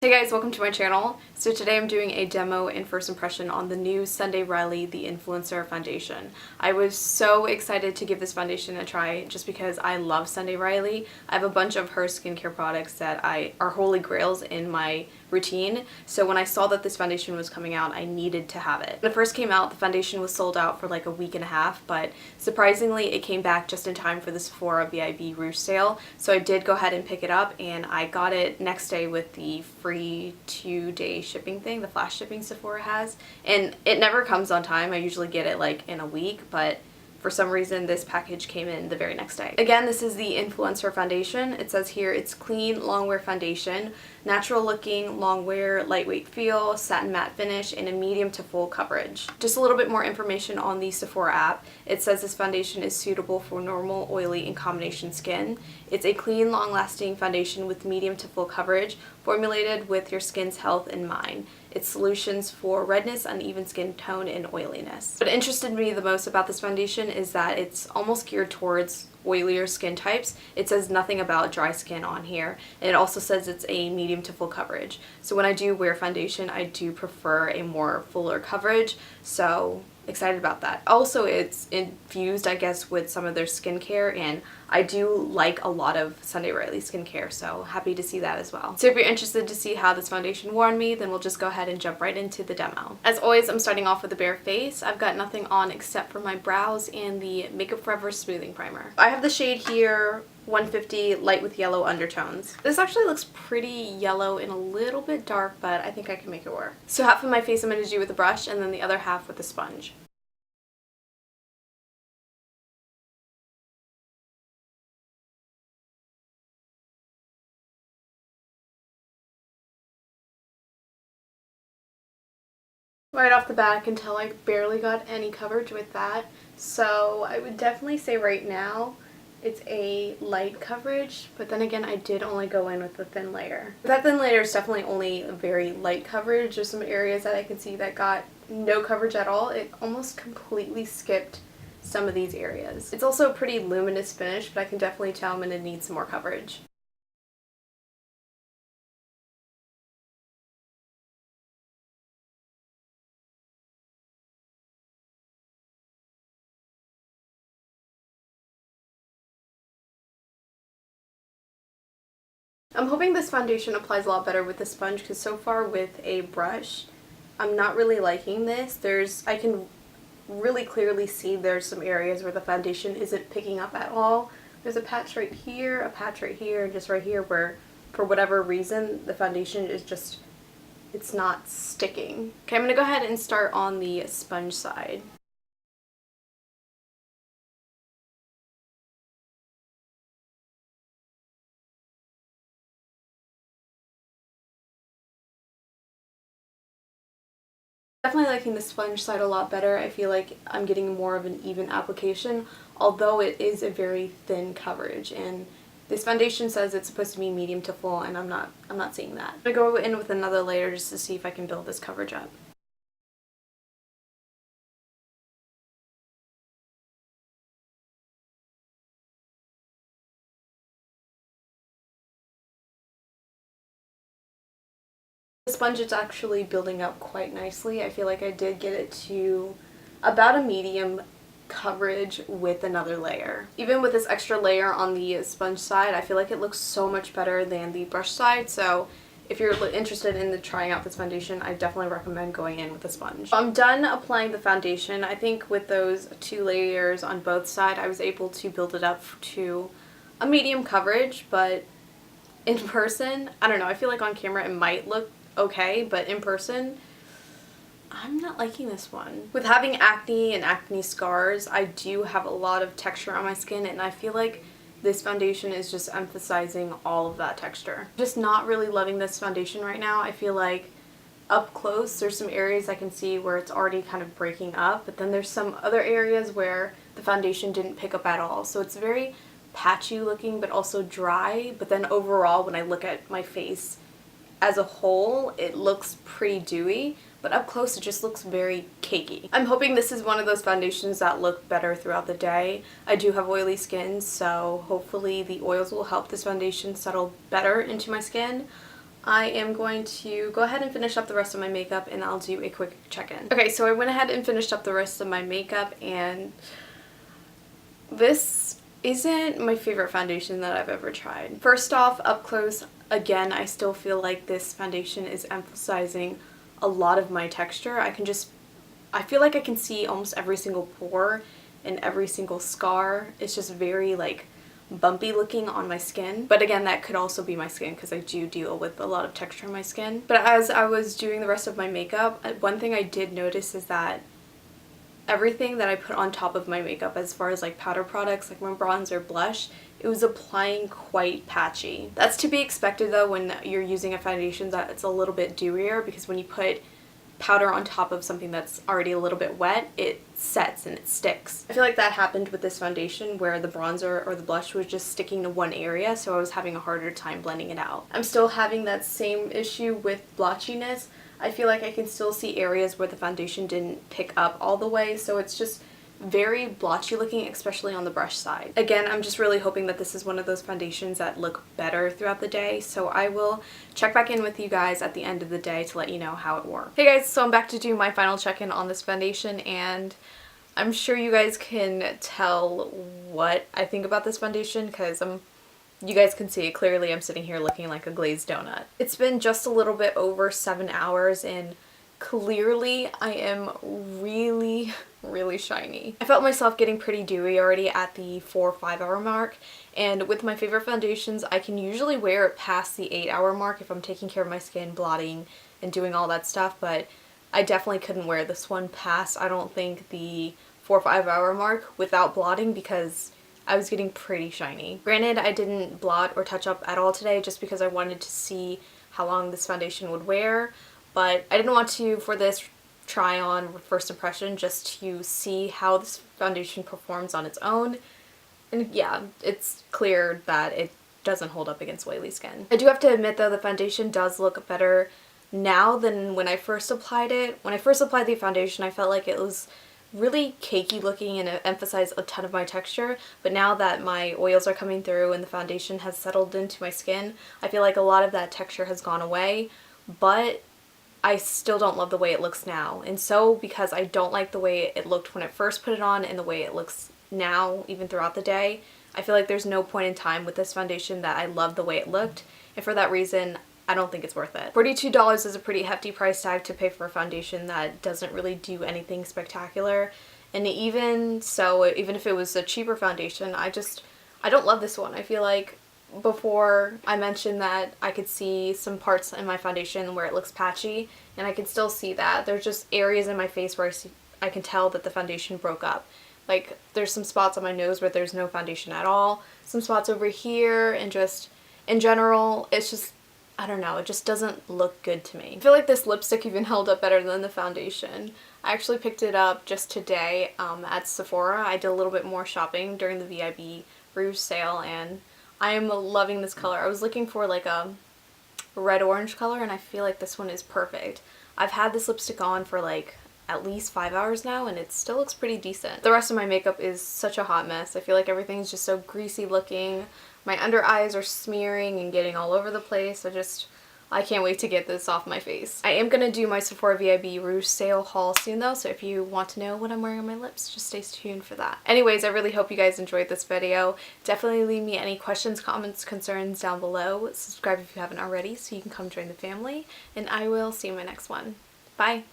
Hey guys, welcome to my channel. So today I'm doing a demo and first impression on the new Sunday Riley The Influencer foundation. I was so excited to give this foundation a try just because I love Sunday Riley. I have a bunch of her skincare products that are holy grails in my routine, so when I saw that this foundation was coming out, I needed to have it. When it first came out, the foundation was sold out for like a week and a half, but surprisingly it came back just in time for the Sephora VIB Rouge sale, so I did go ahead and pick it up, and I got it next day with the free 2-day shipping thing, the flash shipping Sephora has, and it never comes on time. I usually get it like in a week, but for some reason this package came in the very next day. Again, this is the Influencer foundation. It says here it's clean, long wear foundation, natural looking, long wear, lightweight feel, satin matte finish, and a medium to full coverage. Just a little bit more information on the Sephora app. It says this foundation is suitable for normal, oily, and combination skin. It's a clean, long-lasting foundation with medium to full coverage, formulated with your skin's health in mind. It's solutions for redness, uneven skin tone, and oiliness. What interested me the most about this foundation is that it's almost geared towards oilier skin types. It says nothing about dry skin on here, and it also says it's a medium to full coverage. So when I do wear foundation, I do prefer a more fuller coverage, so excited about that. Also, it's infused, I guess, with some of their skincare, and I do like a lot of Sunday Riley skincare, so happy to see that as well. So if you're interested to see how this foundation wore on me, then we'll just go ahead and jump right into the demo. As always, I'm starting off with a bare face. I've got nothing on except for my brows and the Makeup Forever Smoothing Primer. I have the shade here, 150 light with yellow undertones. This actually looks pretty yellow and a little bit dark, but I think I can make it work. So half of my face I'm going to do with a brush, and then the other half with a sponge. Right off the bat, I can tell I barely got any coverage with that, so I would definitely say right now it's a light coverage, but then again I did only go in with the thin layer. That thin layer is definitely only a very light coverage. There's some areas that I can see that got no coverage at all. It almost completely skipped some of these areas. It's also a pretty luminous finish, but I can definitely tell I'm going to need some more coverage. I'm hoping this foundation applies a lot better with the sponge, because so far with a brush, I'm not really liking this. I can really clearly see there's some areas where the foundation isn't picking up at all. There's a patch right here, a patch right here, and just right here where, for whatever reason, the foundation is just, it's not sticking. Okay, I'm going to go ahead and start on the sponge side. Definitely liking the sponge side a lot better. I feel like I'm getting more of an even application, although it is a very thin coverage, and this foundation says it's supposed to be medium to full, and I'm not seeing that. I'm gonna go in with another layer just to see if I can build this coverage up. The sponge is actually building up quite nicely. I feel like I did get it to about a medium coverage with another layer. Even with this extra layer on the sponge side, I feel like it looks so much better than the brush side, so if you're interested in trying out this foundation, I definitely recommend going in with a sponge. I'm done applying the foundation. I think with those 2 layers on both sides, I was able to build it up to a medium coverage, but in person, I don't know, I feel like on camera it might look okay, but in person, I'm not liking this one. With having acne and acne scars, I do have a lot of texture on my skin, and I feel like this foundation is just emphasizing all of that texture. Just not really loving this foundation right now. I feel like up close, there's some areas I can see where it's already kind of breaking up, but then there's some other areas where the foundation didn't pick up at all. So it's very patchy looking, but also dry. But then overall, when I look at my face as a whole, it looks pretty dewy, but up close it just looks very cakey. I'm hoping this is one of those foundations that look better throughout the day. I do have oily skin, so hopefully the oils will help this foundation settle better into my skin. I am going to go ahead and finish up the rest of my makeup and I'll do a quick check-in. Okay, so I went ahead and finished up the rest of my makeup, and this isn't my favorite foundation that I've ever tried. First off, up close, again, I still feel like this foundation is emphasizing a lot of my texture. I feel like I can see almost every single pore and every single scar. It's just very like bumpy looking on my skin. But again, that could also be my skin because I do deal with a lot of texture in my skin. But as I was doing the rest of my makeup, one thing I did notice is that everything that I put on top of my makeup, as far as like powder products, like my bronzer, blush, it was applying quite patchy. That's to be expected though when you're using a foundation that's a little bit dewier, because when you put powder on top of something that's already a little bit wet, it sets and it sticks. I feel like that happened with this foundation where the bronzer or the blush was just sticking to one area, so I was having a harder time blending it out. I'm still having that same issue with blotchiness. I feel like I can still see areas where the foundation didn't pick up all the way, so it's just very blotchy looking, especially on the brush side. Again, I'm just really hoping that this is one of those foundations that look better throughout the day, so I will check back in with you guys at the end of the day to let you know how it worked. Hey guys, so I'm back to do my final check-in on this foundation, and I'm sure you guys can tell what I think about this foundation because you guys can see it clearly. I'm sitting here looking like a glazed donut. It's been just a little bit over 7 hours and clearly I am really shiny. I felt myself getting pretty dewy already at the 4 or 5 hour mark, and with my favorite foundations I can usually wear it past the 8 hour mark if I'm taking care of my skin, blotting and doing all that stuff, but I definitely couldn't wear this one past, I don't think, the 4 or 5 hour mark without blotting because I was getting pretty shiny. Granted, I didn't blot or touch up at all today just because I wanted to see how long this foundation would wear, but I didn't want to, for this try on first impression, just to see how this foundation performs on its own. And yeah, it's clear that it doesn't hold up against oily skin. I do have to admit though, the foundation does look better now than when I first applied it. When I first applied the foundation, I felt like it was really cakey looking and it emphasized a ton of my texture, but now that my oils are coming through and the foundation has settled into my skin, I feel like a lot of that texture has gone away, but I still don't love the way it looks now. And so because I don't like the way it looked when I first put it on and the way it looks now, even throughout the day, I feel like there's no point in time with this foundation that I love the way it looked, and for that reason I don't think it's worth it. $42 is a pretty hefty price tag to pay for a foundation that doesn't really do anything spectacular, and even so, even if it was a cheaper foundation, I don't love this one. I feel like before I mentioned that I could see some parts in my foundation where it looks patchy, and I can still see that. There's just areas in my face where I can tell that the foundation broke up. Like there's some spots on my nose where there's no foundation at all, some spots over here, and just in general it's just, I don't know, it just doesn't look good to me. I feel like this lipstick even held up better than the foundation. I actually picked it up just today at Sephora. I did a little bit more shopping during the VIB Rouge sale and I am loving this color. I was looking for like a red-orange color and I feel like this one is perfect. I've had this lipstick on for like at least 5 hours now and it still looks pretty decent. The rest of my makeup is such a hot mess. I feel like everything's just so greasy looking. My under eyes are smearing and getting all over the place. I can't wait to get this off my face. I am going to do my Sephora VIB Rouge sale haul soon though, so if you want to know what I'm wearing on my lips, just stay tuned for that. Anyways, I really hope you guys enjoyed this video. Definitely leave me any questions, comments, concerns down below. Subscribe if you haven't already so you can come join the family, and I will see you in my next one. Bye!